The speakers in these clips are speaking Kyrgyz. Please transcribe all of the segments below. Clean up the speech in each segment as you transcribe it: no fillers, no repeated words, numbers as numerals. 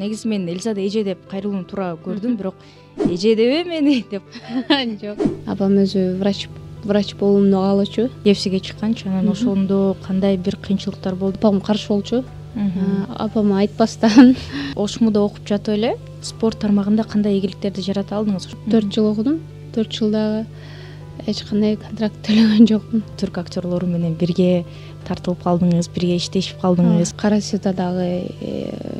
негизи мен Эльзада эже деп кайрылууну туура көрдүм, бирок эже дебе мени деп. Жок. Апам өзү врач болуумду каалоочу. ЕФСиге чыкканчы, анан ошондо кандай бир кыйынчылыктар болду? Апам каршы болчу. Апама айтпастан ОШМУда окуп жатып эле спорт тармагында кандай ийгиликтерди жарата алдыңыз? 4 жыл окудум. 4 жылда эч кандай контракт төлөгөн жокмун. Түрк актерлору менен бирге тартылып калдыңыз, бирге иштешип калдыңыз. Кара Светадагы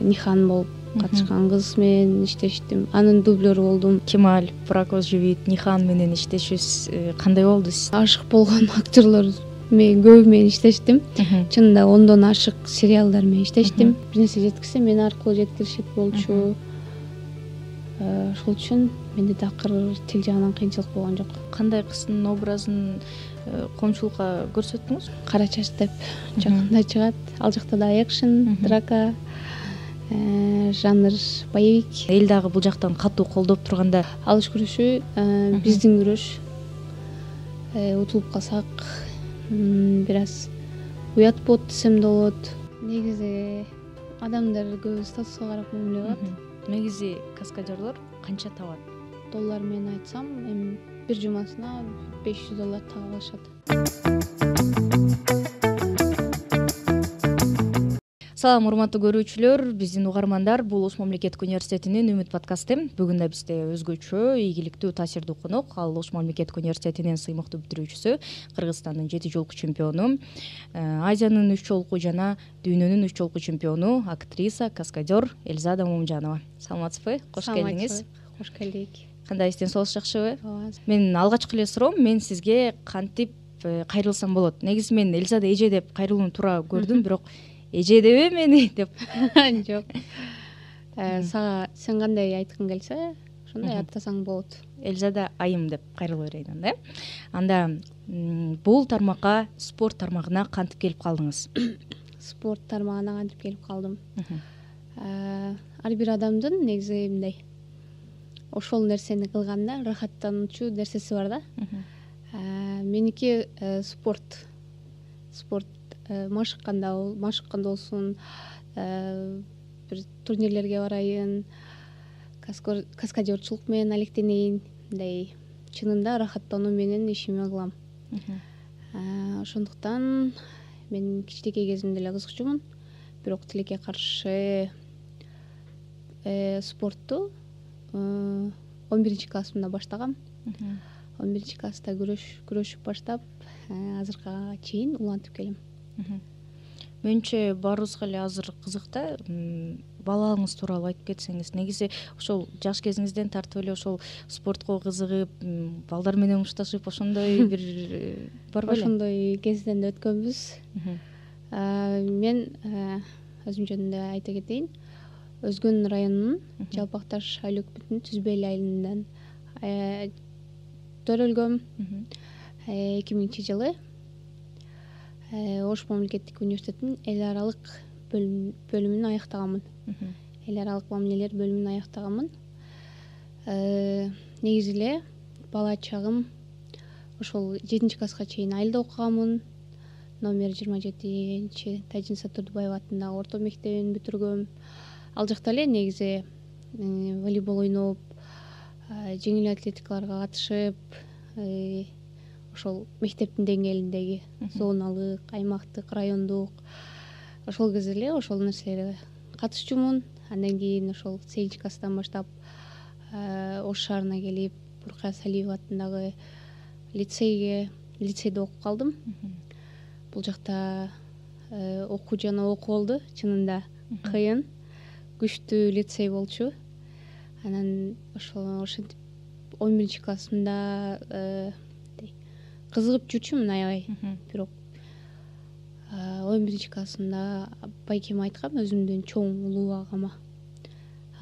Нихан болуп катышкан кыз менен иштештим. Анын дублеру болдум. Кемаль Прокозжевит, Нихан менен иштешүүбүз кандай болду? Ашык болгон актерлор мен көбү менен иштештим. Чынында 10дон ашык сериалдар менен иштештим. Бир нерсе жеткирсе мен аркылуу жеткиришет болчу. Ошол үчүн менде такыр тил жагынан кыйынчылык болгон жок. Кандай кыздын образын коомчулукка көрсөттүңүз? Кара чач деп жакында чыгат. Ал жакта да экшн, драка, жанр боевик. Эл дагы бул жактан катуу колдоп турганда, Алыш күрөшү биздин күрөш. Утулуп калсак бир аз уят болот десем да болот. Негизи адамдар көбү статуска карап мамиле кылат. Негизи каскадерлор канча табат? Доллар менен айтсам, эми бир жумасына $500 таап алышат. Салам урматтуу көрүүчүлөр, биздин угармандар. Бул Ош мамлекеттик университетинин Үмүт подкасты. Бүгүн да бизде өзгөчө, ийгиликтүү, таасирдүү конок. Ал Ош мамлекеттик университетинин сыймыктуу бүтүрүүчүсү, Кыргызстандын 7 жолку чемпиону, Азиянын 3 жолку жана дүйнөнүн 3 жолку чемпиону, актриса, каскадер Эльзада Момунжанова. Саламатсызбы? Кош келдиңиз. Кош келдик. Кандайсыз, ден соолугуңуз жакшыбы? Ооба. Мен алгачкы эле суроом, мен сизге кантип кайрылсам болот? Негизи мен Эльзада эже деп кайрылууну туура көрдүм, бирок эже дебе мени деп. Жок. Сага сен кандай айткың келсе, ошондой аттасаң болот. Эльзада айым деп кайрыла берейин анда. Анда бул тармакка, спорт тармагына кантип келип калдыңыз? Спорт тармагына кантип келип калдым? Ар бир адамдын негизи мындай ошол нерсени кылганда ырахаттануучу нерсеси бар да. Меники спорт машыкканда болсун, бир турнирлерге барайын, каскадерчулук менен алектенейин, мындай чынында ырахаттануу менен ишиме кылам. Ошондуктан мен кичинекей кезимде эле кызыкчумун, бирок тилекке каршы спортту 11-классымда баштагам. 11-класста күрөшүп баштап, азыркыга чейин улантып келем. Менимче баарыбызга эле азыр кызык да. Балалыгыңыз тууралуу айтып кетсеңиз. Негизи ошол жаш кезиңизден тартып эле ошол спортко кызыгып, балдар менен ушташып, ошондой бир бар беле? Ошондой кезден өткөнбүз. Мен өзүм жөнүндө айта кетейин. Өзгөн районунун Жалпакташ айлык бүтүн Түзбел айылынан төрөлгөм. 2000 жылы Ош мамлекеттик университетинин эл аралык бөлүмүн аяктаганмын. Эл аралык мамилелер бөлүмүн аяктаганмын. Негизи эле бала чагым ошол 7-класска чейин айылда окуганмын. Номер 27 Тажин Сатурдубаев атындагы орто мектебин бүтүргөм. Ал жакта эле негизи волейбол ойноп, жеңил атлетикаларга катышып, ошол мектептин деңгээлиндеги зоналык, аймактык, райондук ошол кезде эле ошол нерселерге катышчумун. Андан кийин ошол 8-класстан баштап Ош шаарына келип, Буркая Салиева атындагы лицейде окуп калдым. Бул жакта окуу жана окуу болду. Чынында кыйын, күчтүү лицей болчу. Анан ошентип 11-классымда кызыгып жүрчүмүн аябай. Бирок 11-классымда байкем айткам өзүмдөн чоң улуу агама.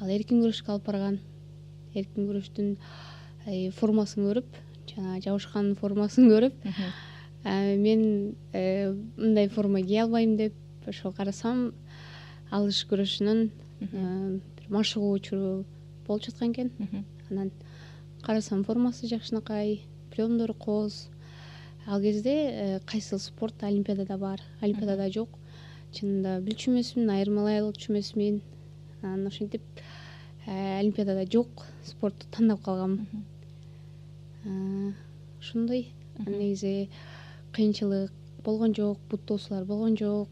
Ал эркин күрөшкө алып барган. Эркин күрөштүн формасын көрүп, жана жабышкан формасын көрүп, мен мындай форма кие албайм деп ошо карасам, алыш күрөшүнүн бир машыгуу учуру болуп жаткан экен. Анан карасам формасы жакшынакай, приемдору кооз. Ал кезде кайсыл спорт олимпиадада бар, олимпиадада жок. Чынында билчү эмесмин, айырмалай алчу эмесмин. анан ошентип олимпиадада жок спортту тандап калгам. Ошондой негизи кыйынчылык болгон жок, бут тоосулар болгон жок.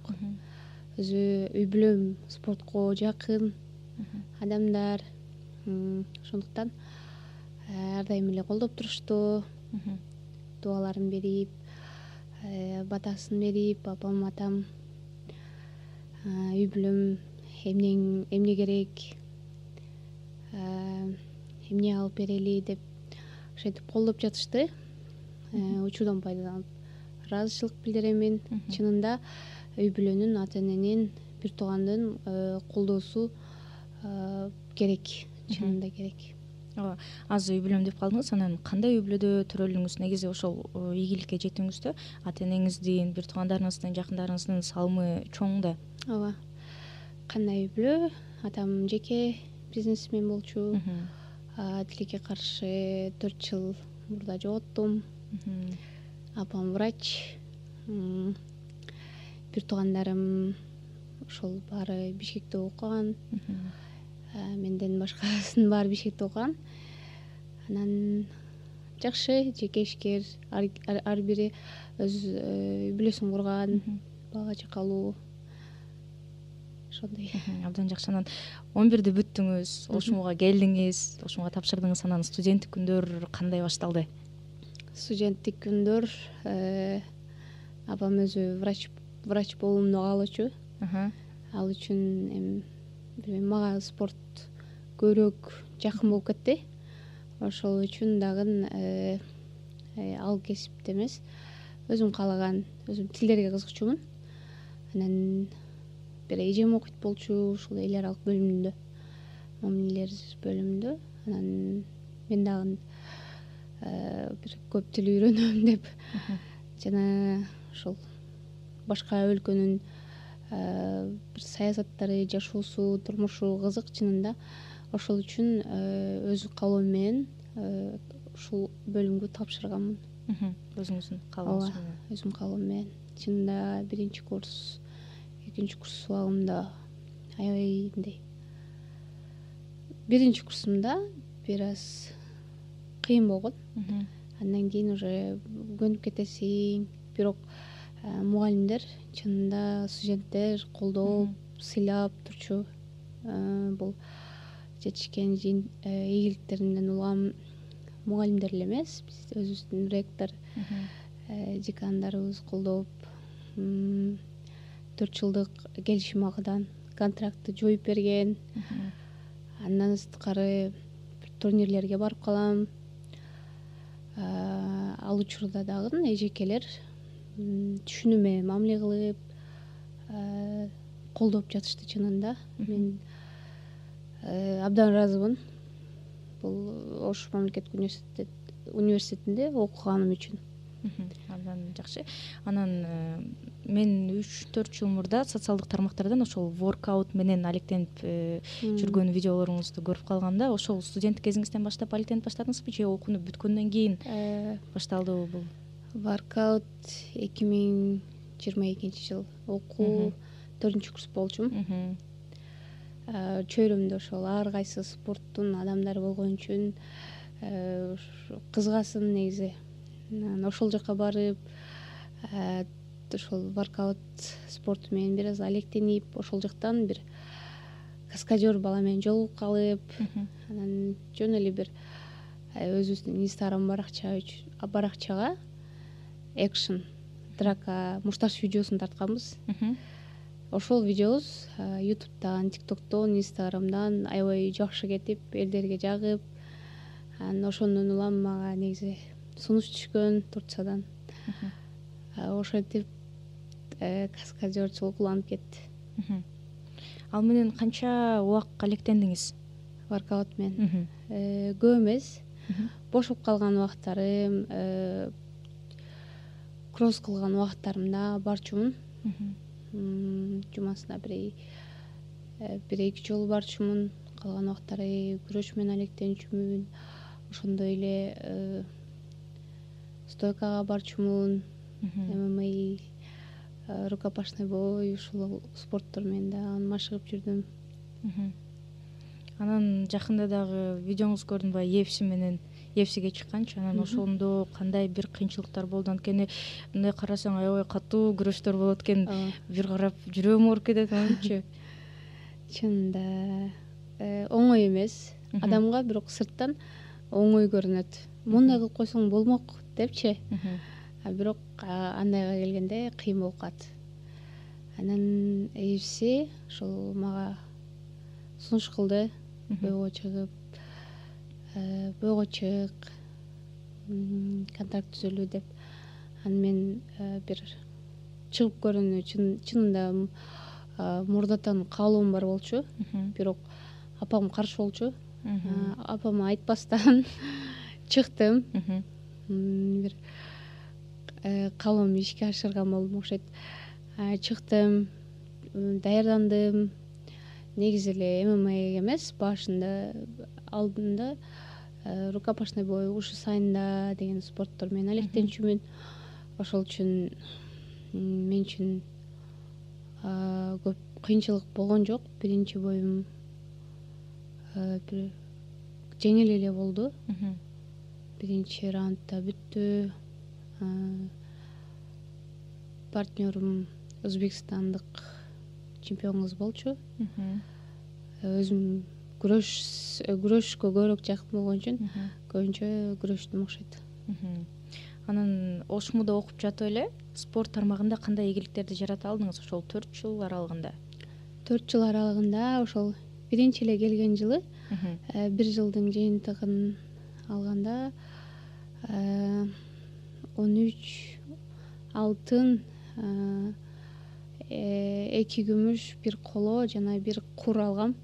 Өзү үй бүлөм спортко жакын адамдар, ошондуктан ар дайым эле колдоп турушту. Дубаларын берип, батасын берип, апам атам үй бүлөм эмне керек, эмне алып берели деп ошентип колдоп жатышты. Учурдан пайдаланып ыраазычылык билдиремин. Чынында үй бүлөнүн, ата эненин, бир туугандын колдоосу керек, чынында керек. Ооба, азыр үй бүлөм деп калдыңыз. Анан кандай үй бүлөдө төрөлдүңүз? Негизи ошол ийгиликке жетүүңүздө ата энеңиздин, бир туугандарыңыздын, жакындарыңыздын салымы чоң да. Ооба. Кандай үй бүлө? Атам жеке бизнесмен болчу. Тилекке каршы 4 жыл мурда жоготтум. Апам врач. Бир туугандарым ошол баары Бишкекте окуган. Менден башкасынын баары Бишкекте окуган. Анан жакшы, жеке ишкер, ар бири өз үй бүлөсүн курган, бала чакалуу. Ошондой. Абдан жакшы. Анан 11-ди бүттүңүз, ошмуга келдиңиз, ошмуга тапшырдыңыз. Анан студенттик күндөр кандай башталды? Студенттик күндөр апам өзү врач болуумду каалоочу. Ал үчүн мага спорт көбүрөөк жакын болуп кетти. Ошол үчүн дагы ал кесипти эмес, өзүм каалаган, өзүм тилдерге кызыкчумун. Анан бир эжем окуйт болчу ушул эл аралык бөлүмүндө, мамилелер бөлүмүндө. Анан мен дагы бир көп тил үйрөнөм деп жана ошол башка өлкөнүн бир саясаттары, жашоосу, турмушу кызык чынында. Ошол үчүн өз каалоом менен ушул бөлүмгө тапшырганмын. Өзүңүздүн каалооңуз менен? Ооба, өзүм каалоом менен. Чынында 1 курс, 2 курс убагымда аябай мындай. 1 курсумда бир аз кыйын болгон. Андан кийин уже көнүп кетесиң. Бирок мугалимдер чынында студенттер колдоп, сыйлап турчу. Бул жетишкен ийгиликтеримден улам мугалимдер эле эмес, биз өзүбүздүн ректор, декандарыбыз колдоп 4 жылдык келишим акыдан контрактты жоюп берген. Андан сырткары турнирлерге барып калам. Ал учурда дагы эжекелер түшүнүү мамиле кылып, колдоп жатышты чынында. Мен абдан ыраазымын бул Ош мамлекеттик университетинде окуганым үчүн. Абдан жакшы. Анан мен 3-4 жыл мурда социалдык тармактардан ошол воркаут менен алектенип жүргөн видеолоруңузду көрүп калганда, ошол студенттик кезиңизден баштап алектенип баштадыңызбы же окууну бүткөндөн кийин башталдыбы бул? Воркаут 2022 жыл окуу 4 курс болчумун. Чөйрөмдө ошол ар кайсы спорттун адамдары болгон үчүн кызыгасың негизи. Ошол жака барып, ошол воркаут спорту менен бир аз алектенип, ошол жактан бир каскадер бала менен жолугуп калып, анан жөн эле бир өзүбүздүн Instagram баракчага экшн драка мушташ видеосун тартканбыз. Ошол видеобуз YouTube'дан, TikTok'тон, Instagram'дан аябай жакшы кетип, элдерге жагып, анан ошондон улам мага негизи сунуш түшкөн Турциядан. Ошентип каскадерчилик уланып кетти. Ал менен канча убак алектендиңиз? Воркаут менен көп эмес. Бошоп калган убактарым, кросс кылган убактарымда барчумун. Жумасына бир 2 жолу барчумун. Калган убактары күрөш менен алектенчүмүн. Ошондой эле стойкага барчумун. ММА, рукопашный бой, ушул спорттор менен да машыгып жүрдүм. Анан жакында дагы видеоңуз көрдүм, баягы UFC менен EFCге чыкканчы, анан ошондо кандай бир кыйынчылыктар болду? Анткени мындай карасаң аябай катуу күрөштөр болот экен. Бир карап жүрөгүм ооруп кетет ананчы. Чынында оңой эмес. Адамга бирок сырттан оңой көрүнөт. Мындай кылып койсоң болмок депчи. Бирок андайга келгенде кыйын болуп калат. Анан EFC ошол мага сунуш кылды. Бойго чыгып, контракт түзөлүү деп. Анан мен бир чыгып көрүүнү чынында мурдатан каалоом бар болчу. Бирок апам каршы болчу. Апама айтпастан чыктым. Бир каалоомду ишке ашырган болдум окшойт. Чыктым, даярдандым. Негизи эле ММА эмес, башында алдында рукопашный бой, ушу сайында деген спорттор менен алектенчүмүн. Ошол үчүн мен үчүн көп кыйынчылык болгон жок. Биринчи боюм бир жеңил эле болду. Биринчи раундда бүттү. Партнерым өзбекстандык чемпион кыз болчу. Өзүм күрөшкө көбүрөөк жакын болгон үчүн көбүнчө күрөштүм окшойт. Анан ОШМУда окуп жатып эле спорт тармагында кандай ийгиликтерди жарата алдыңыз ошол 4 жыл аралыгында? 4 жыл аралыгында ошол биринчи эле келген жылы 1 жылдын жыйынтыгын алганда 13 алтын, 2 күмүш, 1 коло жана 1 кур алгам.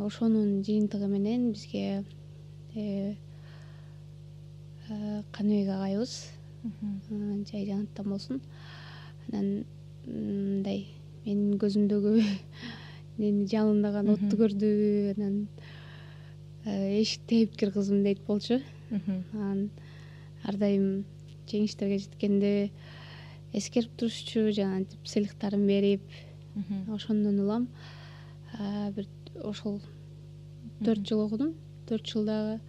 Ошонун жыйынтыгы менен бизге Каныбек агайыбыз жай жанаттан болсун. Анан мындай менин көзүмдөгү мени жалындаган отту көрдү. Анан эшикте эпкир кызым дейт болчу. Анан ар дайым жеңиштерге жеткенде эскерип турушчу, жанагынтип сыйлыктарын берип, ошондон улам. Бир ошол 4 жыл окудум. 4 жылда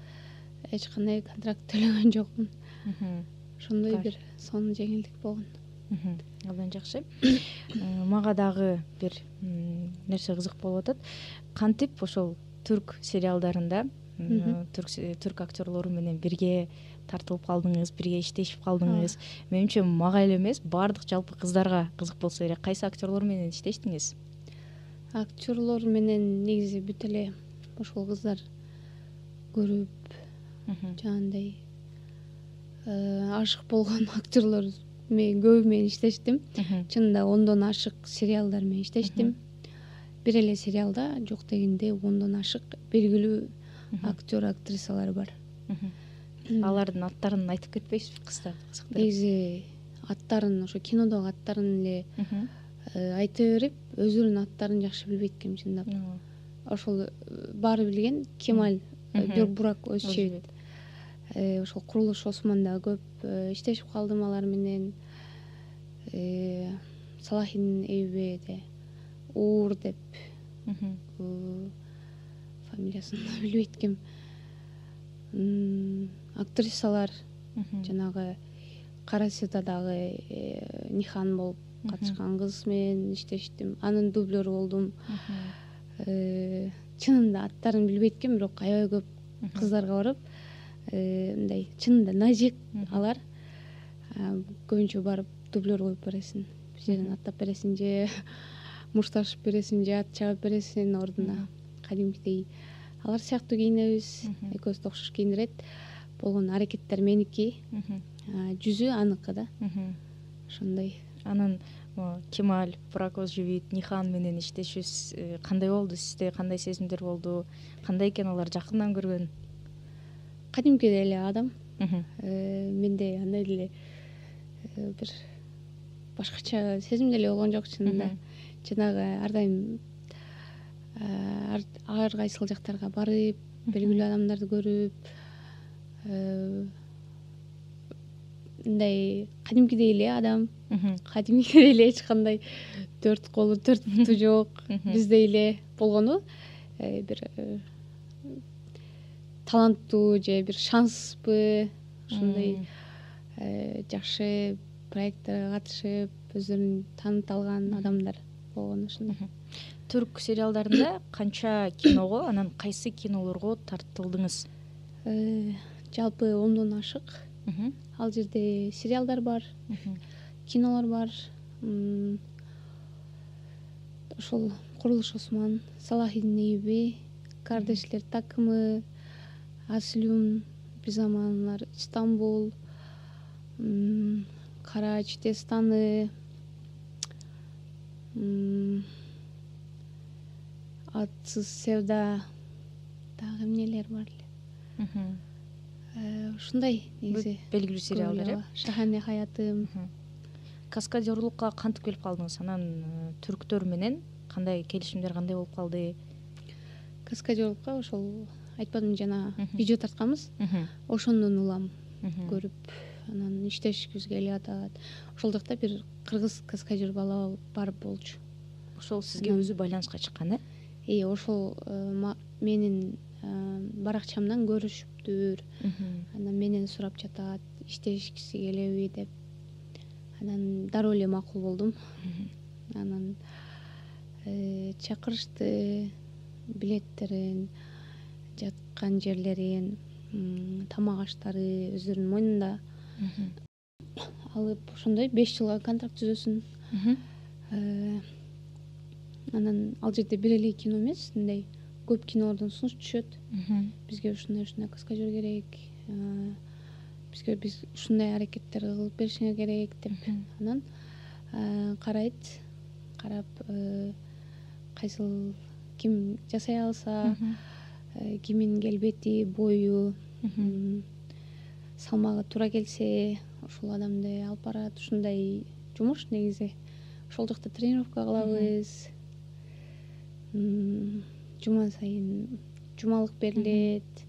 эч кандай контракт төлөгөн жокмун. Ошондой бир сонун жеңилдик болгон. Абдан жакшы. Мага дагы бир нерсе кызык болуп атат. Кантип ошол түрк сериалдарында түрк актерлору менен бирге тартылып калдыңыз, бирге иштешип калдыңыз? Менимче мага эле эмес, баардык жалпы кыздарга кызык болсо керек. Кайсы актерлор менен иштештиңиз? Актерлор менен негизи бүт эле ошол кыздар көрүп, жанагындай ашык болгон актерлор мен көбү менен иштештим. Чынында 10дон ашык сериалдар менен иштештим. Бир эле сериалда жок дегенде 10дон ашык белгилүү актер, актрисалар бар. Алардын аттарын айтып кетпейсизби кыздар? Негизи аттарын, ошо кинодогу аттарын эле айта берип, өзүнүн аттарын жакшы билбейт экенмин чындап. Ошол баары билген Кемаль Бурак Өзчебит. Ошол Курулуш Османда көп иштешип калдым алар менен. Салахин Эйбеде Уур деп фамилиясын билбейт экенмин. Актрисалар жанагы Кара Светадагы Нихан болуп катышкан кыз менен иштештим. Анын дублеру болдум. Чынында аттарын билбейт экенмин, бирок аябай көп кыздарга барып, мындай чынында назик алар. Көбүнчө барып дублер коюп бересиң, бир жерден аттап бересиң же мушташып бересиң, же ат чабып бересиң ордуна. Кадимкидей алар сыяктуу кийинебиз, экөөбүз да окшош кийиндирет. Болгон аракеттер меники, жүзү аныкы да. Ошондой. Анан Кемаль Бурак Өзчебит, Нихан менен иштешүүбүз кандай болду? Сизде кандай сезимдер болду? Кандай экен алар жакындан көргөн? Кадимкидей эле адам. Менде андай деле бир башкача сезим деле болгон жок чынында. Жанагы ар дайым ар кайсыл жактарга барып, белгилүү адамдарды көрүп, мындай кадимкидей эле адам, кадимкидей эле эч кандай 4 колу 4 буту жок, биздей эле болгону бир таланттуу же бир шанспы ушундай жакшы проекттерге катышып өздөрүн тааныта алган адамдар болгон ушундай. Түрк сериалдарында канча киного, анан кайсы кинолорго тартылдыңыз? Жалпы 10дон ашык. Ал жерде сериалдар бар, кинолор бар. Ошол Курулуш Осман, Салахиддин Эйюби, Кардешлер такымы, Аслюм, бир заманlar, Истанбул, Карач Дестаны, Атсыз Севда, дагы эмнелер бар эле. Ушундай негизи белгилүү сериалдар. Шахане Хаятым. Каскадерлукка кантип келип калдыңыз? Анан түрктөр менен кандай келишимдер кандай болуп калды? Каскадерлукка ошол айтпадымбы жана видео тартканбыз. Ошондон улам көрүп, анан иштешкибиз келип атат. Ошол жакта бир кыргыз каскадер бала бар болчу. Ошол сизге өзү байланыска чыккан, Ошол менин баракчамдан көрүшүптүр. Анан менен сурап жатат, иштешкиси келеби деп. Анан дароо эле макул болдум. Анан чакырышты, билеттерин, жаткан жерлерин, тамак аштары өздөрүнүн мойнунда алып, ошондой 5 жылга контракт түзөсүн. Анан ал жерде бир эле кино эмес, мындай көп кинолордон сунуш түшөт. Бизге ушундай каскадер керек, бизге ушундай аракеттер кылып беришиңер керек деп. Анан карайт, карап кайсыл ким жасай алса, кимдин келбети, бою, салмагы туура келсе, ошол адамды алып барат. Ушундай жумуш негизи. Ошол жакта тренировка кылабыз. Жума сайын жумалык берилет.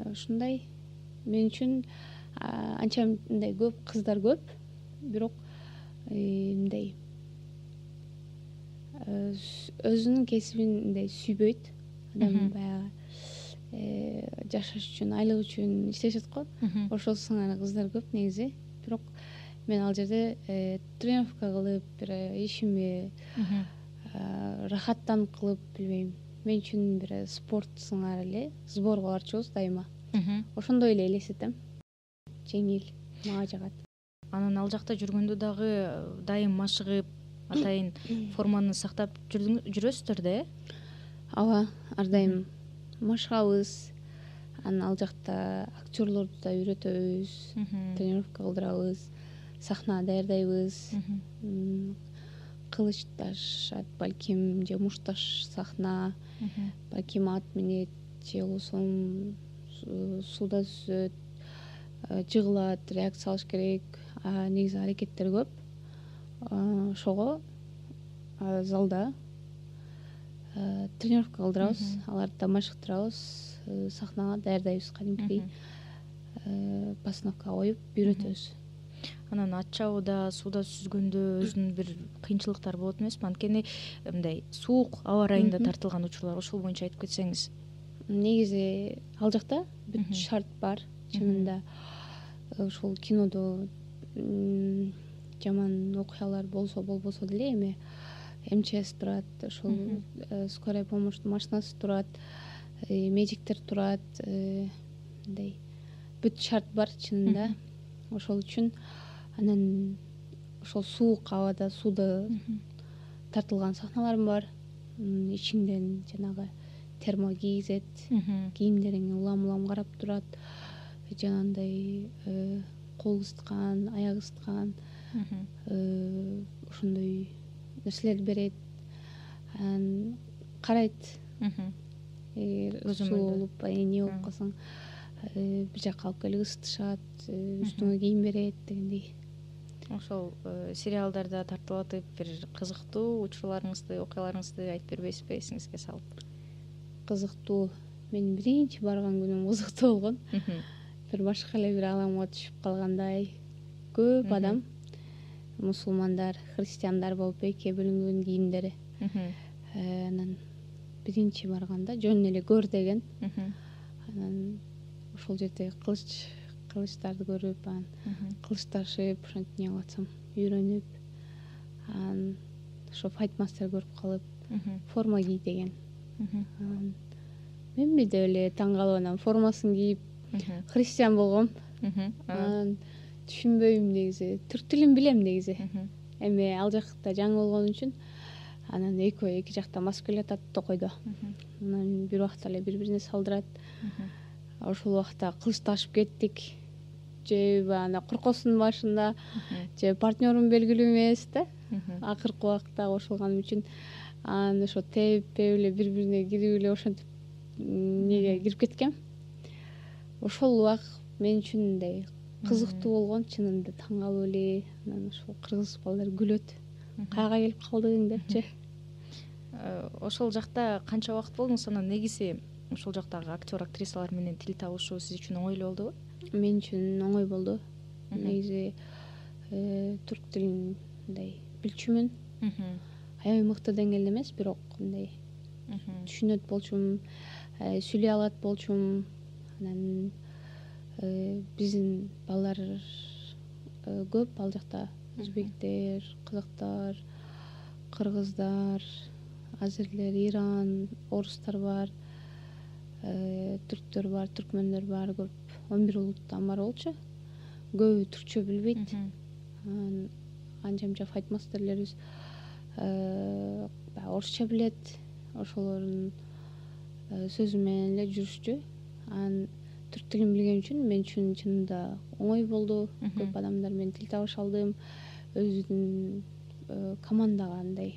Ушундай мен үчүн анча мындай көп кыздар көп, бирок мындай өзүнүн кесибин мындай сүйбөйт. Адам баягы жашаш үчүн, айлык үчүн иштешет го. Ошол сыңары кыздар көп негизи. Бирок мен ал жерде тренировка кылып, бир ишимди рахаттанып кылып, билбейм, мен үчүн бир спорт сыңары эле. Сборго барчубуз дайыма. Ошондой эле элестетем. Жеңил, мага жагат. Анан ал жакта жүргөндө дагы дайым машыгып, атайын форманы сактап жүрөсүздөр да, Ооба, ар дайым машыгабыз. Анан ал жакта актерлорду да үйрөтөбүз, тренировка кылдырабыз, сахнага даярдайбыз. Кылыч ташат балким, же мушташ сахна, балким ат минет, же болбосо сууда сүзөт, жыгылат, реакция алыш керек. Негизи аракеттер көп. Ошого залда тренировка кылдырабыз, аларды да машыктырабыз, сахнага даярдайбыз кадимкидей. Постановка коюп үйрөтөбүз. Анан ат чабууда, сууда сүзгөндө өзүнүн бир кыйынчылыктары болот эмеспи? Анткени мындай суук аба ырайында тартылган учурлар, ошол боюнча айтып кетсеңиз. Негизи ал жакта бүт шарт бар. Чынында ошол кинодо жаман окуялар болбосо деле, эми МЧС турат, ошол скорая помощь машинасы турат, медиктер турат, мындай бүт шарт бар чынында. Ошол үчүн анан ошол суук абада, сууда тартылган сахналарым бар. Ичиңден жанагы термо кийгизет, кийимдериңи улам карап турат. Жанагындай кол ысыткан, аяк ысыткан, ошондой нерселерди берет. Анан карайт. Суу болуп, эмне болуп калсаң, бир жака алып келип ысытышат, үстүңө кийим берет дегендей. Ошол сериалдарда тартылып бир кызыктуу учурларыңызды, окуяларыңызды айтып бербейсизби эсиңизге салып? Кызыктуу. Менин биринчи барган күнүм кызыктуу болгон. Бир башка эле бир ааламга түшүп калгандай. Көп адам, мусулмандар, христиандар болуп экиге бөлүнгөн кийимдери. Анан биринчи барганда жөн эле көр деген. Анан ошол жерде кылычтарды көрүп, анан кылычташып, ошентип не кылып атсам, үйрөнүп, анан ошо Fightmaster көрүп калып, форма кий деген. Анан мен бирде эле таң калып анан формасын кийип христиан болгом. Анан түшүнбөйм негизи. Түрк тилин билем негизи. Эми ал жакта жаңы болгон үчүн анан эки жакта маскүл атат токойдо. Анан бир убакта эле бири-бирине салдырат. Ошол убакта кылычташып кеттик. Же ана коркосунун башында, же партнерым белгилүү эмес да. Акыркы убакта кошулганым үчүн анан ошо тээп эле бири-бирине кирип эле ошентип неге кирип кеткем. Ошол убак мен үчүн мындай кызыктуу болгон, чынында таң калып эле. Анан ошол кыргыз балдар күлөт. Каяка келип калдың депчи. Ошол жакта канча убакыт болдуңуз? Анан негизи ошол жактагы актер актрисалар менен тил табышуу сиз үчүн оңой эле болдубу? Мен үчүн оңой болду. Негизи түрк тилин мындай билчүмүн. Аябай мыкты деңгээлде эмес, бирок мындай түшүнөт болчумун, сүйлөй алат болчумун. Анан биздин балдар көп ал жакта. Өзбектер, казактар, кыргыздар, азерлер, Иран, орустар бар, түрктөр бар, түркмөндөр бар, көп. 11 улуттан бар болчу. Көбү түркчө билбейт. Анча-мынча Fightmaster'лерибиз баягы орусча билет. Ошолордун сөзү менен эле жүрүшчү. Анан түрк тилин билген үчүн мен үчүн чынында оңой болду. Көп адамдар менен тил табыша алдым. Өзүнүн командага андай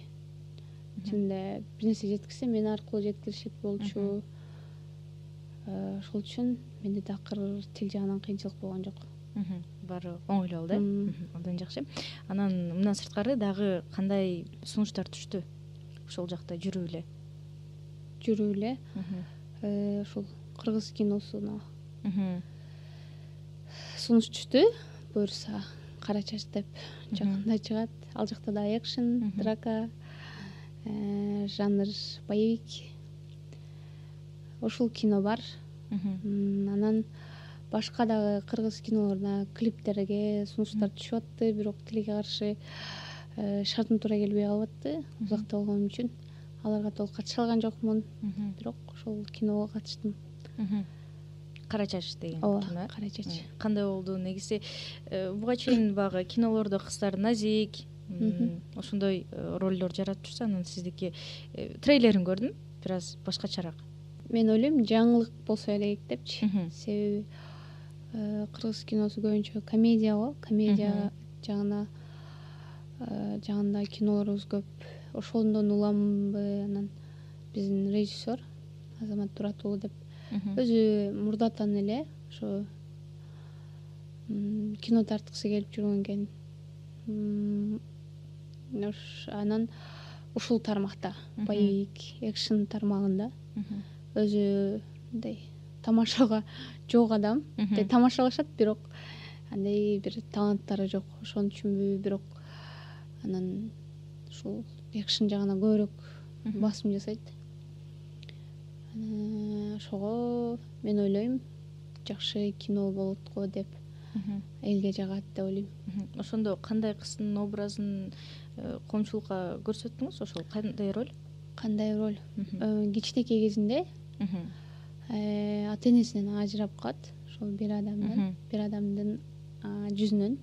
чынында бир нерсе жеткизсе мен аркылуу жеткиришет болчу. Ошол үчүн менде такыр тил жагынан кыйынчылык болгон жок. Баары оңой эле болду, абдан жакшы. Анан мындан сырткары дагы кандай сунуштар түштү ошол жакта жүрүп эле? Ушул кыргыз киносуна сунуш түштү. Буюрса Кара чач деп жакында чыгат. Ал жакта да экшен, драка, жанр боевик. Ушул кино бар. Анан башка дагы кыргыз кинолоруна, клиптерге сунуштар түшүп атты, бирок тилге каршы шартым туура келбей калып атты. Узакта болгон үчүн аларга толук катыша алган жокмун. Бирок ошол киного катыштым. Кара чач деген кино. Кара чач. Кандай болду? Негизи буга чейин баягы кинолордо кыздар назик, ошондой ролдор жаратып жүрсө, анан сиздики трейлерин көрдүм, бир аз башкачараак. Мен ойлойм, жаңылык болсо элек депчи. Себеби кыргыз киносу көбүнчө комедия го, комедия жагында кинолорубуз көп. Ошондон уламбы, анан биздин режиссер Азамат Туратуулу деп өзү мурдатан эле ошо кино тарткысы келип жүргөн экен. Анан ушул тармакта, боевик, экшен тармагында өзү мындай тамашага жок адам. Тамашалашат, бирок андай бир таланттары жок. Ошон үчүнбү, бирок анан ушул экшен жагына көбүрөөк басым жасайт. Ошого мен ойлойм, жакшы кино болот го деп, элге жагат деп ойлойм. Ошондо кандай кыздын образын коомчулукка көрсөттүңүз? Ошол кандай роль? Кандай роль? Кичинекей кезинде ата энесинен ажырап калат. Ошол бир адамдын жүзүнөн.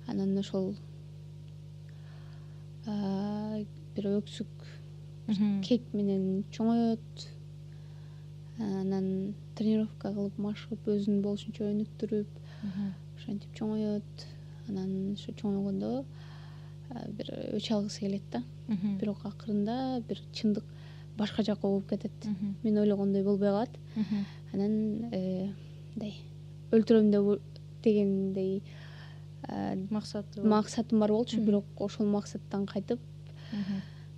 Анан ошол бир өксүк кек менен чоңоет. Анан тренировка кылып, машыгып, өзүн болушунча өнүктүрүп, ошентип чоңоет. Анан ошо чоңойгондо бир өч алгысы келет да. Бирок акырында бир чындык башка жака болуп кетет. Мен ойлогондой болбой калат. Анан мындай өлтүрөм дегендей максатым бар болчу, бирок ошол максаттан кайтып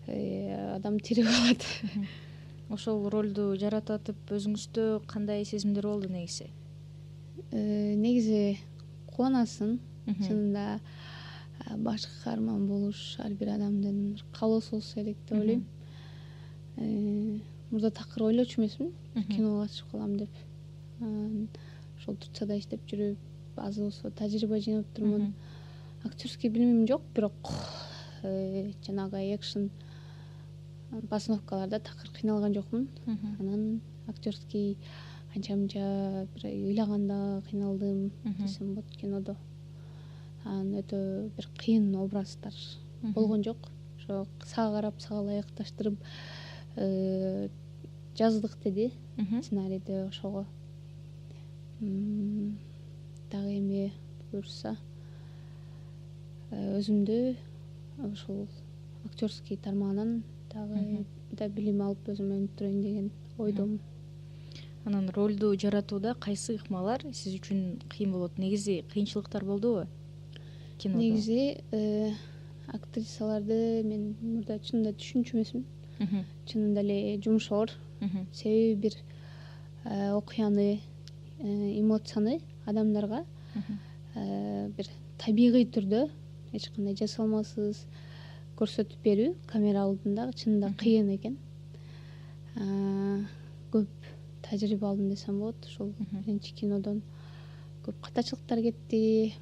адам тирүү калат. Ошол ролду жаратып атып өзүңүздө кандай сезимдер болду негизи? Негизи кубанасың. Чынында баш каарман болуш ар бир адамдын каалоосу болсо керек деп ойлойм. мурда такыр ойлочу эмесмин киного катышып калам деп. Ошол Турцияда иштеп жүрүп аз болсо тажрыйба жыйнап турмун. Актерский билимим жок, бирок жанагы экшн постановкаларда такыр кыйналган жокмун. Анан актерский анча мынча бир ыйлаганда кыйналдым десем болот кинодо. Анан өтө бир кыйын образдар болгон жок. Ошо сага карап сага ылайыкташтырып жаздык деди сценарийди ошого. Дагы эми буюрса өзүмдү ошол актерский тармагынан дагы да билим алып өзүмө өнүктүрөйүн деген ойдомун. Анан ролду жаратууда кайсы ыкмалар сиз үчүн кыйын болот? Негизи кыйынчылыктар болдубу кинодо? Негизи актрисаларды мен мурда чынында түшүнчү эмесмин. Чынында эле жумшоор. Себеби бир окуяны, эмоцияны адамдарга бир табигый түрдө эч кандай жасалмасыз көрсөтүп берүү камера алдында чынында кыйын экен. Көп тажрыйба алдым десем болот. Ошол биринчи кинодон көп катачылыктар кетти.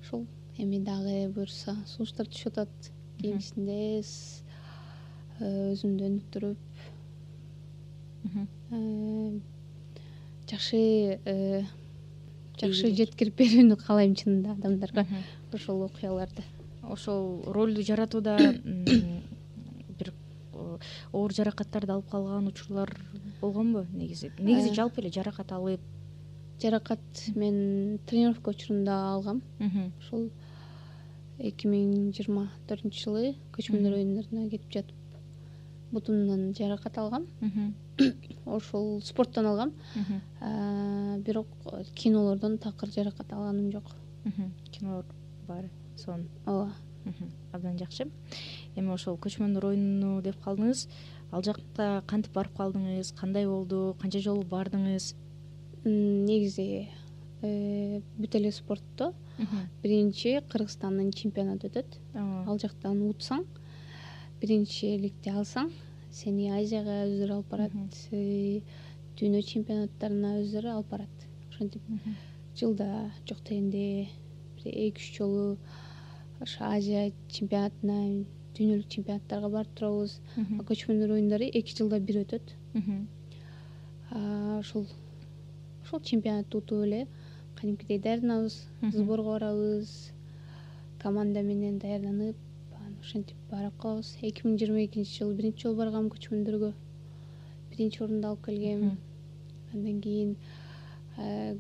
Ошол эми дагы буюрса сунуштар түшүп атат. Кийинкисинде өзүмдү өнүктүрүп жакшы жеткирип берүүнү каалайм чынында адамдарга ошол окуяларды. Ошол ролду жаратууда бир оор жаракаттарды алып калган учурлар болгонбу негизи? Негизи жалпы эле жаракат алып. Жаракат мен тренировка учурунда алгам. Ошол 2024-жылы көчмөндөр оюндарына кетип жатып бутумдан жаракат алгам. Ошол спорттон алгам. Бирок кинолордон такыр жаракат алганым жок. Кинолор баары сонун. Ооба. Абдан жакшы. Эми ошол көчмөндөр оюну деп калдыңыз. Ал жакта кантип барып калдыңыз? Кандай болду? Канча жолу бардыңыз? Негизи бүт эле спортто биринчи Кыргызстандын чемпионаты өтөт. Ал жактан утсаң, биринчиликти алсаң, сени Азияга өздөрү алып барат, дүйнө чемпионаттарына өздөрү алып барат. Ошентип жылда жок дегенде бир 2-3 жолу ошо Азия чемпионатына, дүйнөлүк чемпионаттарга барып турабыз. Көчмөндөр оюндары 2 жылда бир өтөт. Ошол чемпионатты утуп эле кадимкидей даярданабыз, сборго барабыз, команда менен даярданып, ошентип барып калабыз. 2022-жылы биринчи жолу баргам көчмөндөргө. Биринчи орунду алып келгем. Андан кийин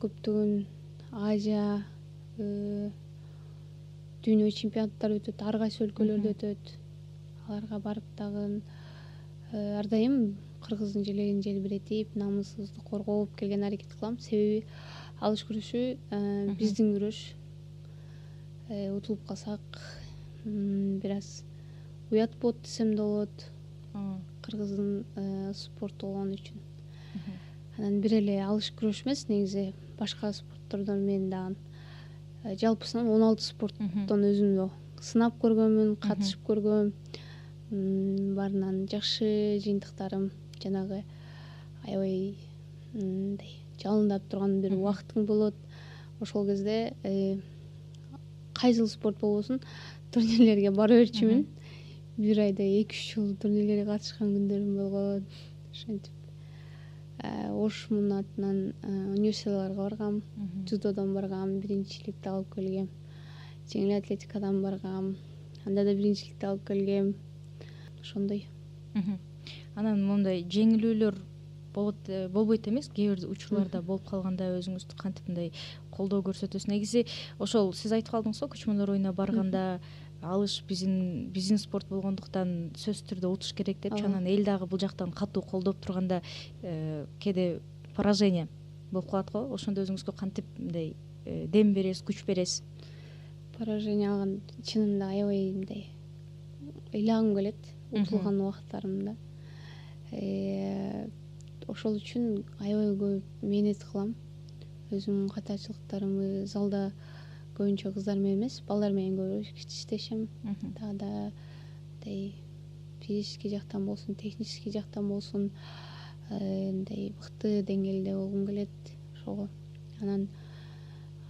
көптөгөн Азия, дүйнө чемпионаттары өтөт, ар кайсы өлкөлөрдө өтөт. Аларга барып дагы ар дайым кыргыздын желегин желбиретип, намысыбызды коргоп келген аракет кылам. Себеби алыш күрөшү биздин күрөш. Утулуп калсак бир аз уят болот десем да болот. Кыргыздын спорту болгон үчүн. Анан бир эле алыш күрөш эмес, негизи башка спорттордон мен дагы жалпысынан 16 спорттон өзүмдү сынап көргөнмүн, катышып көргөм. Баарынан жакшы жыйынтыктарым, жанагы аябай мындай жалындап турган бир убактың болот. Ошол кезде кайсыл спорт болбосун турнирлерге бара берчүмүн. Бир айда 2-3 жолу турнирлерге катышкан күндөрүм болгон. Ошентип Ошмун атынан универсиадаларга баргам, дзюдодон баргам, биринчиликти алып келгем. Жеңил атлетикадан баргам, анда да биринчиликти алып келгем. Ошондой. Анан мондай жеңилүүлөр болбойт эмес, кээ бир учурларда болуп калганда өзүңүздү кантип мындай колдоо көрсөтөсүз? Негизи ошол сиз айтып калдыңыз го, көчмөндөр оюнуна барганда алыш биздин спорт болгондуктан сөзсүз түрдө утуш керек депчи. Анан эл дагы бул жактан катуу колдоп турганда кээде поражение болуп калат го. Ошондо өзүңүзгө кантип мындай дем бересиз, күч бересиз? Поражение алган чынында аябай мындай ыйлагым келет утулган убакыттарымда. Ошол үчүн аябай көп мээнет кылам. Өзүмдүн катачылыктарымды залда көбүнчө кыздар менен эмес, балдар менен көп иштешем. Дагы да мындай физический жактан болсун, технический жактан болсун мындай мыкты деңгээлде болгум келет ошого. Анан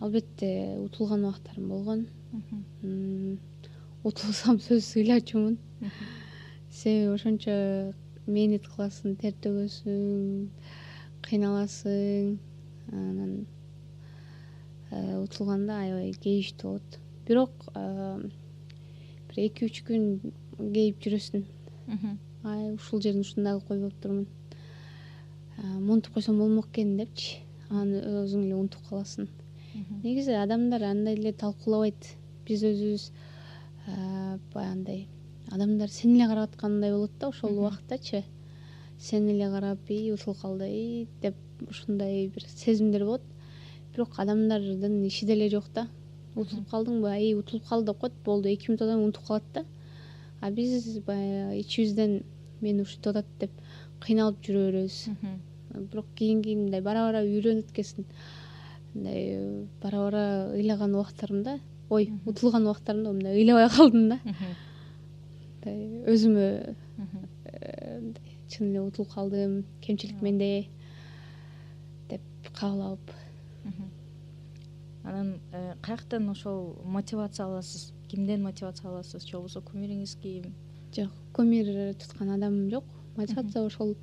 албетте утулган убактарым болгон. Утулсам сөзсүз ыйлачумун. Себеби ошончо мээнет кыласың, тер төгөсүң, кыйналасың. Анан утулганда аябай кейиштүү болот. Бирок бир 2-3 күн кейип жүрөсүң. Ушул жерин ушундай кылып койбоптурмун. Монтуп койсом болмок экен депчи. Анан өзүң эле унутуп каласың. Негизи адамдар андай эле талкуулабайт. Биз өзүбүз баягындай адамдар сени эле карап аткандай болот да ошол убактачы. Сени эле карап, утулуп калды деп ушундай бир сезимдер болот. Бирок адамдардын иши деле жок да. Утулуп калдыңбы? Утулуп калды деп коет, болду, 2 мүнөттөн соң унутуп калат да. А биз баягы ичибизден мени ушинтип атат деп кыйналып жүрө беребиз. Бирок кийин мындай бара-бара үйрөнүп кеткесин. Мындай бара-бара ыйлаган убактарымда, утулган убактарымда мындай ыйлабай калдым да. Мындай өзүмө чын эле утулуп калдым, кемчилик менде деп кабыл алып. Анан каяктан ошол мотивация аласыз? Кимден мотивация аласыз? Же болбосо кумириңиз ким? Жок, кумир туткан адамым жок. Мотивация ошол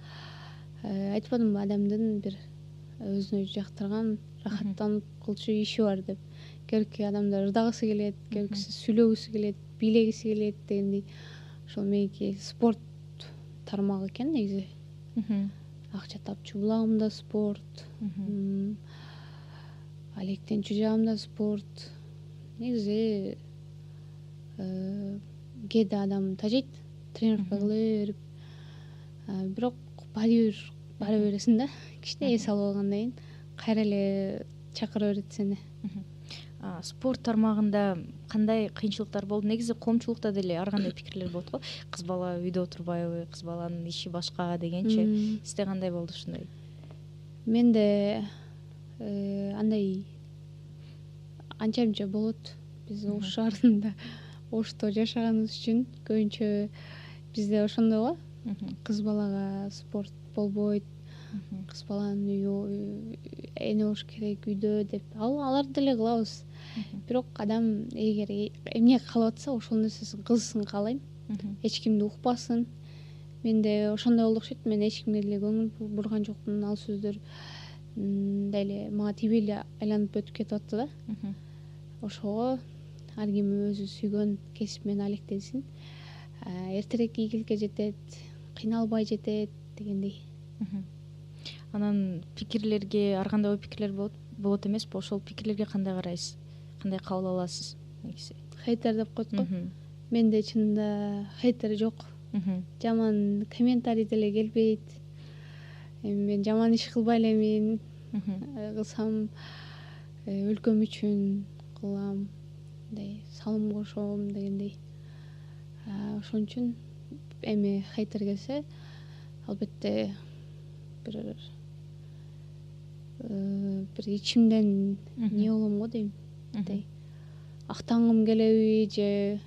айтпадымбы, адамдын бир өзүнө жактырган, рахаттанып кылчу иши бар деп. Кээ бирки адамдар ырдагысы келет, кээ биркиси сүйлөгүсү келет, бийлегиси келет дегендей. Ошол меники спорт тармагы экен негизи. Акча тапчу булагым спорт. Алектенчү жагым да спорт. Негизи кээде адам тажайт, тренировка кыла берип. Бирок баары бересиң да. Кичине эс алып алгандан кийин кайра эле чакыра берет сени. Спорт тармагында кандай кыйынчылыктар болду? Негизи коомчулукта деле ар кандай пикирлер болот го. Кыз бала үйдө отурбайбы, кыз баланын иши башка дегенчи. Сизде кандай болду ушундай? Менде андай анча-мынча болот. Биз Ош шаарында, Ошто жашаганыбыз үчүн көбүнчө бизде ошондой го. Кыз балага спорт болбойт. Кыз баланын үйү эне болуш керек үйдө деп. Алар деле кылабыз. Бирок адам эгер эмне каалап атса, ошол нерсесин кылсын каалайм. Эч кимди укпасын. Менде ошондой болду окшойт. Мен эч кимге деле көңүл бурган жокмун. Ал сөздөр мындай эле мага тийбей эле айланып өтүп кетип атты да. Ошого ар ким өзү сүйгөн кесип менен алектенсин. Эртерээк ийгиликке жетет, кыйналбай жетет дегендей. Анан пикирлерге ар кандай ой пикирлер болот эмеспи? Ошол пикирлерге кандай карайсыз? Кандай кабыл аласыз? Хейтер деп коет го. Менде чынында хейтер жок. Жаман комментарий деле келбейт. Мен жаман иш кылбай элемин. Кылсам өлкөм үчүн кылам. Мындай салым кошом дегендей. Ошон үчүн эми хейтер келсе, албетте бир ичимден эмне болом го дейм. Мындай актангым келеби же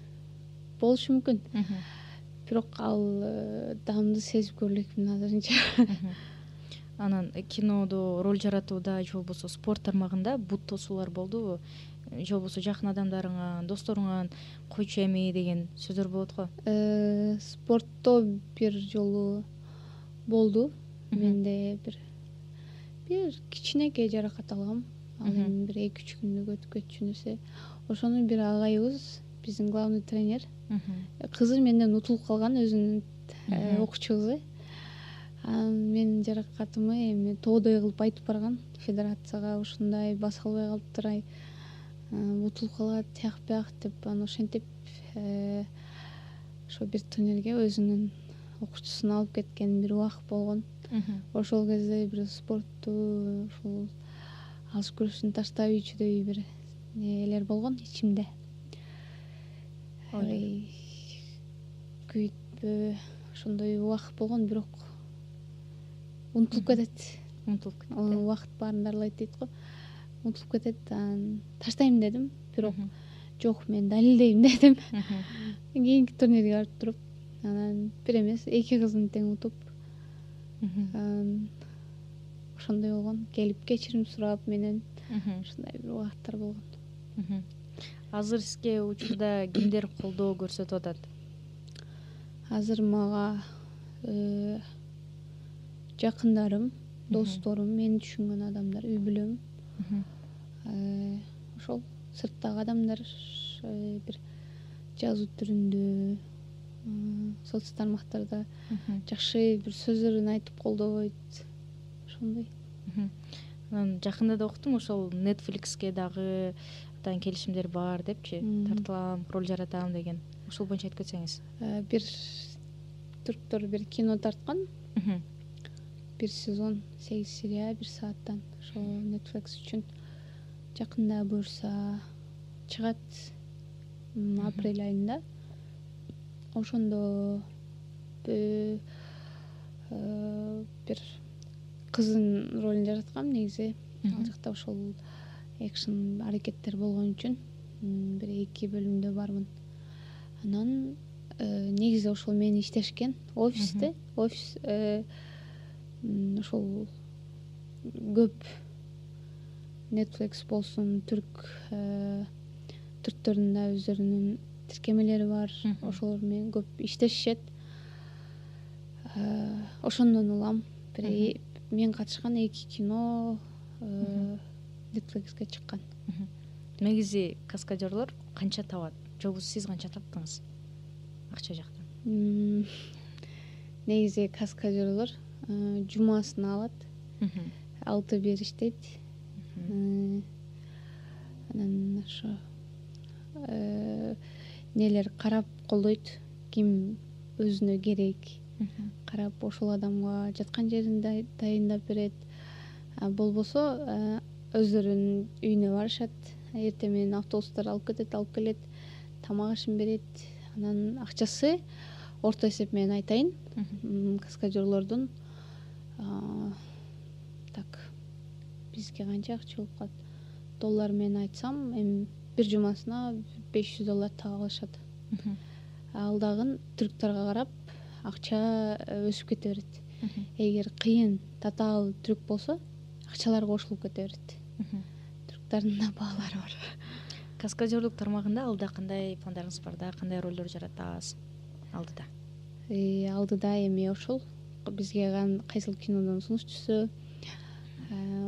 болушу мүмкүн. Бирок ал даамды сезип көрө элекмин азырынча. Анан кинодо роль жаратууда же болбосо спорт тармагында бут тосуулар болдубу? Же болбосо жакын адамдарыңа, досторуңан койчу эми деген сөздөр болот го. Спортто бир жолу болду. Менде бир кичинекей жаракат алгам. Ал эми бир 2-3 күндүк өтүп кетчү нерсе. Ошону бир агайыбыз, биздин главный тренер, кызы менден утулуп калган, өзүнүн окуучу кызы. Менин жаракатымы эми тоодой кылып айтып барган федерацияга, ушундай баса албай калыптыр, утулуп калат, тияк бияк деп. Анан ошентип ошо бир турнирге өзүнүн окуучусун алып кеткен бир убакыт болгон. Ошол кезде бир спортту, ушул алыш күрөшүн таштап ийчүдөй бир элер болгон ичимде. Күйүтпө, ошондой убакыт болгон, бирок унутулуп кетет. Убакыт баарын дарылайт дейт го. Унутулуп кетет. Таштайм дедим, бирок жок, мен далилдейм дедим. Кийинки турнирге барып туруп анан бир эмес 2 кызын тең утуп ошондой болгон. Келип кечирим сурап менен ушундай бир убакыттар болгон. Азыр сизге учурда кимдер колдоо көрсөтүп атат? Азыр мага жакындарым, досторум, мени түшүнгөн адамдар, үй бүлөм, ошол сырттагы адамдар бир жазуу түрүндө, соц тармактарда жакшы бир сөздөрүн айтып колдобойт, ошондой. Анан жакында да уктум, ошол Netflixке дагы абдан келишимдер бар депчи, тартылам, роль жаратам деген. Ошол боюнча айтып кетсеңиз. Бир түрктөр бир кино тарткан. Бир сезон 8 серия, 1 сааттан. Ошол Netflix үчүн жакында буюрса чыгат, апрель айында. Ошондо бир кыздын ролун жараткам негизи. Ал жакта ошол экшн аракеттер болгон үчүн бир 2 бөлүмдө бармын. Анан негизи ошол мени иштешкен офисте, офис ошол көп Netflix болсун, түрктөрдүн да өздөрүнүн тиркемелери бар, ошолор менен көп иштешишет. Ошондон улам бир мен катышкан 2 кино Netflixке чыккан. Негизи каскадерлор канча табат? Же болбосо сиз канча таптыңыз акча жактан? Негизи каскадерлор жумасына алат, 6 бериштейт. Анан ошо нелер карап колдойт, ким өзүнө керек карап ошол адамга жаткан жерин дайындап берет. Болбосо өздөрүнүн үйүнө барышат, эртең менен автобустар алып кетет, алып келет, тамак ашын берет. Анан акчасы орто эсеп менен айтайын, каскадерлордун так бизге канча акча болуп калат? Доллар менен айтсам, эми бир жумасына $500 таап алышат. Ал дагы түрктөргө карап акча өсүп кете берет. Эгер кыйын, татаал түрк болсо, акчалар кошулуп кете берет. Түрктөрдүн да баалары бар. Каскадерлук тармагында алда кандай пландарыңыз бар да, кандай ролдор жаратасыз алдыда? Алдыда эми ошол бизге кайсыл кинодон сунуш түшсө,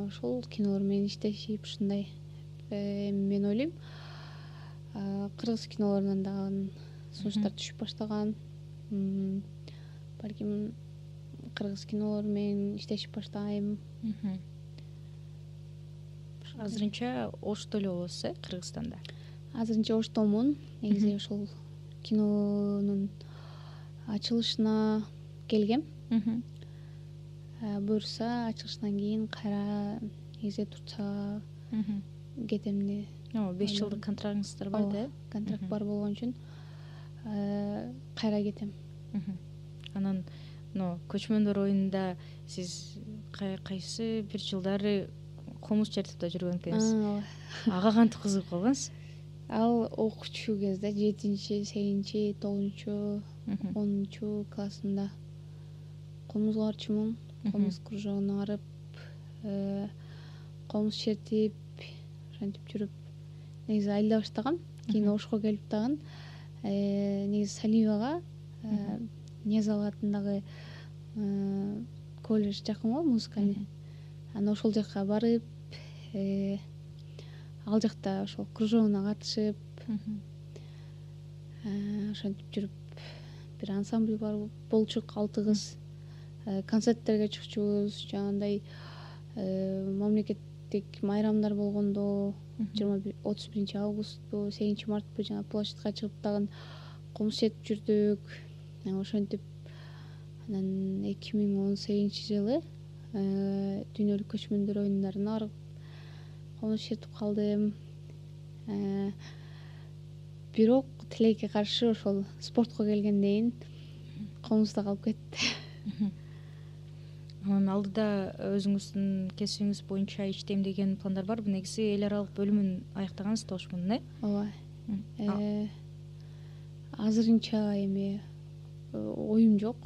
ошол кинолор менен иштешип ушундай. Мен ойлойм, кыргыз кинолорунан дагы сунуштар түшүп баштаган. Балким кыргыз кинолору менен иштешип баштайм. Азырынча Ошто эле болосуз, Кыргызстанда? Азырынча Оштомун. Негизи ошол кинонун ачылышына келгем. Буюрса ачылышынан кийин кайра негизи Турцияга кетем деп. 5 жылдык контрактыңыздар бар да? Контракт бар болгон үчүн кайра кетем. Анан көчмөндөр оюнунда сиз кайсы бир жылдары комуз чертип да жүргөн экенсиз. Ага кантип кызыгып калгансыз? Ал окуучу кезде 7-8, 9, 10 классымда комузга барчумун. Комуз кружогуна барып, комуз чертип, ошентип жүрүп, негизи айылда баштагам. Кийин Ошко келип дагы негизи Салиевага, Незал атындагы колледж жакын го, музыкальный. Анан ошол жака барып, ал жакта ошол кружогуна катышып, ошентип жүрүп, бир ансамбль болчук, 6 кыз. Концерттерге чыкчубуз, жанагындай мамлекеттик майрамдар болгондо, 31 августу, 8 мартпы жана площадька чыгып дагы комуз чертип жүрдүк. Ошентип анан 2018 жылы дүйнөлүк көчмөндөр оюндарына барып комуз чертип калдым. Бирок тилекке каршы ошол спортко келгенден кийин комузда калып кетти. Анан алдыда өзүңүздүн кесибиңиз боюнча иштейм деген пландар барбы? Негизи эл аралык бөлүмүн аяктагансыз да Ошмунун, Ооба. Азырынча эми оюм жок.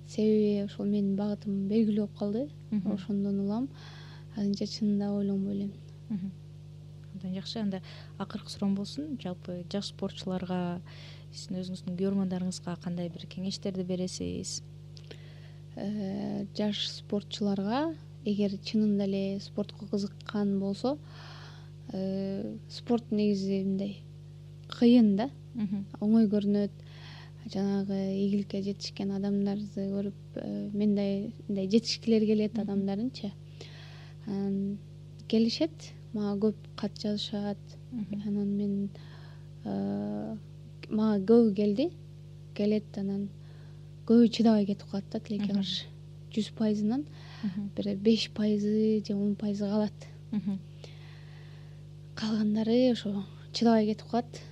Себеби ошол менин багытым белгилүү болуп калды. Ошондон улам азырынча чынында ойлонбой элем. Абдан жакшы. Анда акыркы суроом болсун. Жалпы жаш спортчуларга, сиздин өзүңүздүн көрөрмандарыңызга кандай бир кеңештерди бересиз? Жаш спортчуларга эгер чынында эле спортко кызыккан болсо, спорт негизи мындай кыйын да, оңой көрүнөт. Жанагы ийгиликке жетишкен адамдарды көрүп мен да мындай жетишкилер келет адамдардынчы. Анан келишет, мага көп кат жазышат. Анан мен мага көбү келет, анан көбү чыдабай кетип калат да тилекке каршы. 100%-нан бир 5% же 10% калат. Калгандары ошо чыдабай кетип калат.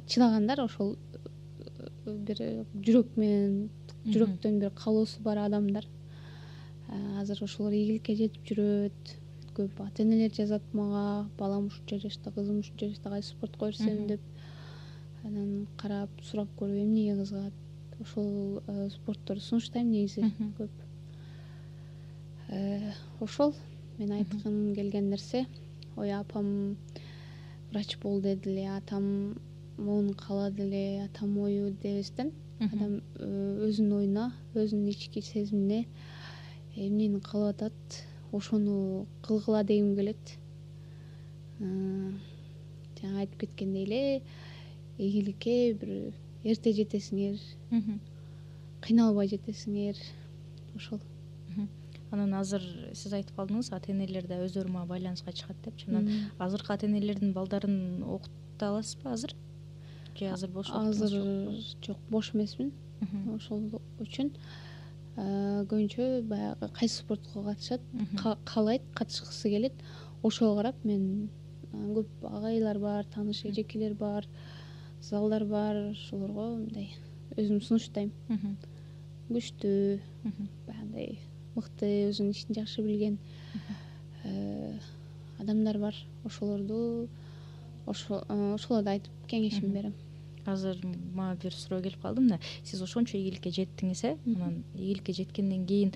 Чыдагандар ошол бир жүрөктөн бир каалоосу бар адамдар. Азыр ошолор ийгиликке жетип жүрөт. Көп ата-энелер жазат мага, балам ушунча жашта, кызым ушунча жашта кайсы спортко берсем деп. Анан карап, сурап көрүп эмнеге кызыгат. Ошол спортторду сунуштайм негизи көп. Ошол мен айткым келген нерсе. Ой, апам врач болду деди эле, атам могуну каалады эле, атам ою дебестен, адам өзүнүн оюна, өзүнүн ички сезимине эмнени каалап атат, ошону кылгыла дегим келет. Жана айтып кеткендей эле, ийгиликке бир эрте жетесиңер, кыйналбай жетесиңер, ошол. Анан азыр сиз айтып калдыңыз, ата-энелер да өздөрү мага байланыска чыгат депчи. Анан азыркы ата-энелердин балдарын окута аласызбы азыр? Же азыр бош убактыңыз жокпу? Азыр жок, бош эмесмин. Ошол үчүн көбүнчө баягы кайсы спортко катышат, каалайт, катышкысы келет. Ошого карап мен көп агайлар бар, тааныш эжекелер бар, залдар бар. Ошолорго мындай өзүм сунуштайм. Күчтүү, баягындай мыкты, өзүнүн ишин жакшы билген адамдар бар. Ошолорду айтып кеңешим берем. Азыр мага бир суроо келип калды мына. Сиз ошончо ийгиликке жеттиңиз, анан ийгиликке жеткенден кийин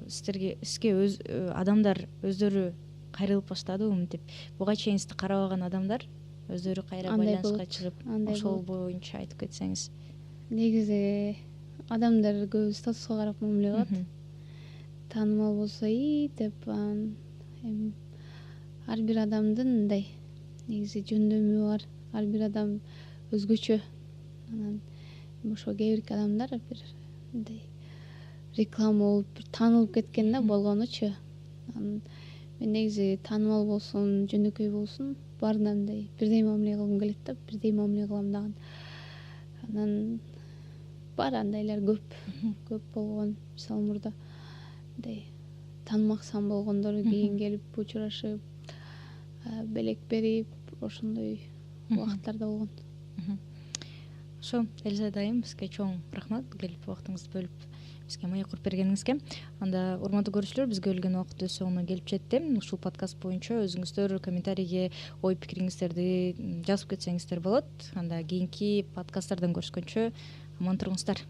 сизге адамдар өздөрү кайрылып баштадыбы мынтип? Буга чейин сизди карабаган адамдар өздөрү кайра байланыска чыгып, ошол боюнча айтып кетсеңиз. Негизи адамдар көбү статуска карап мамиле кылат. Таанымал болсо деп, ар бир адамдын мындай негизи жөндөмү бар. Ар бир адам өзгөчө. Анан ошо кээ бирки адамдар бир мындай реклама болуп, бир таанылып кеткен да болгонучу. Анан мен негизи таанымал болсун, жөнөкөй болсун, баарына мындай бирдей мамиле кылгым келет да, бирдей мамиле кылам дагы. Анан бар андайлар көп болгон. Мисалы мурда мындай таанымаксан болгондор кийин келип учурашып, белек берип, ошондой убакыттар да болгон. Ошо, Элиза айым, сизге чоң рахмат келип убактыңызды бөлүп бизге маек куруп бергениңизге. Анда урматтуу көрүүчүлөр, бизге берилген убакыт өз соңуна келип жетти. Ушул подкаст боюнча өзүңүздөр комментарийге ой пикириңиздерди жазып кетсеңиздер болот. Анда кийинки подкасттардан көрүшкөнчө аман туруңуздар.